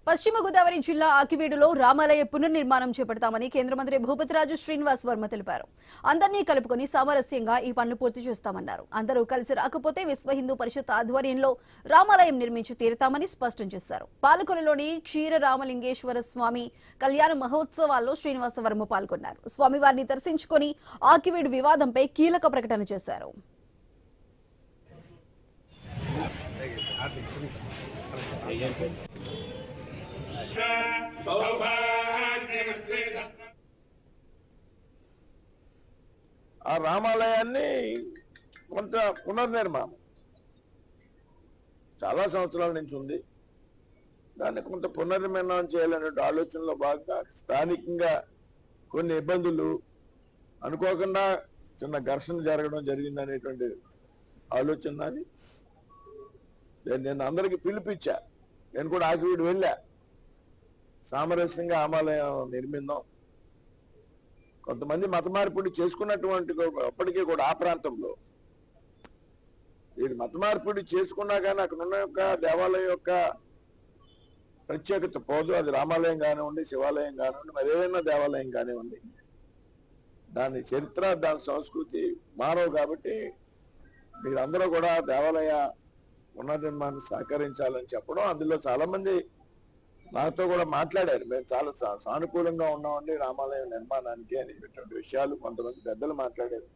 పశ్చిమ గోదావరి జిల్లా ఆకివీడులో రామాలయ పునర్నిర్మాణం చేపడతామని కేంద్ర మంత్రి భూపతిరాజు శ్రీనివాస్ వర్మ తెలిపారు. అందరినీ కలుపుకొని సామరస్యంగా ఈ పనులు పూర్తి చేస్తామన్నారు. అందరూ కలిసి రాకపోతే విశ్వ హిందూ పరిషత్ ఆధ్వర్యంలో రామాలయం నిర్మించి తీరుతామని స్పష్టం చేశారు. పాలకొలలోని క్షీర రామలింగేశ్వర స్వామి కళ్యాణ మహోత్సవాల్లో శ్రీనివాస వర్మ పాల్గొన్నారు. స్వామివారిని దర్శించుకొని ఆకివీడు వివాదంపై కీలక ప్రకటన చేశారు. ఆ రామాలయాన్ని కొంత పునర్నిర్మాణం చాలా సంవత్సరాల నుంచి ఉంది. దాన్ని కొంత పునర్నిర్మాణం చేయాలనే ఆలోచనలో భాగంగా స్థానికంగా కొన్ని ఇబ్బందులు అనుకోకుండా చిన్న ఘర్షణ జరగడం జరిగింది అనేటువంటి ఆలోచన నాది. నేను అందరికి పిలిపించా. నేను కూడా ఆకివీడు వెళ్ళా. సామరస్యంగా రామాలయం నిర్మిందాం. కొంతమంది మత మార్పిడి చేసుకున్నటువంటి అప్పటికే కూడా ఆ ప్రాంతంలో ఇది మత మార్పిడి చేసుకున్నా కానీ అక్కడ ఉన్న యొక్క దేవాలయం యొక్క ప్రత్యేకత పోదు. అది రామాలయం కానివ్వండి, శివాలయం కానివ్వండి, మరి ఏదైనా దేవాలయం కానివ్వండి, దాని చరిత్ర దాని సంస్కృతి మానవు. కాబట్టి మీరందరూ కూడా దేవాలయ పునర్నిర్మాణాన్ని సహకరించాలని చెప్పడం, అందులో చాలా మంది నాతో కూడా మాట్లాడారు. మేము చాలా సానుకూలంగా ఉన్నామండి రామాలయం నిర్మాణానికి అనేటువంటి విషయాలు కొంతమంది పెద్దలు మాట్లాడారు.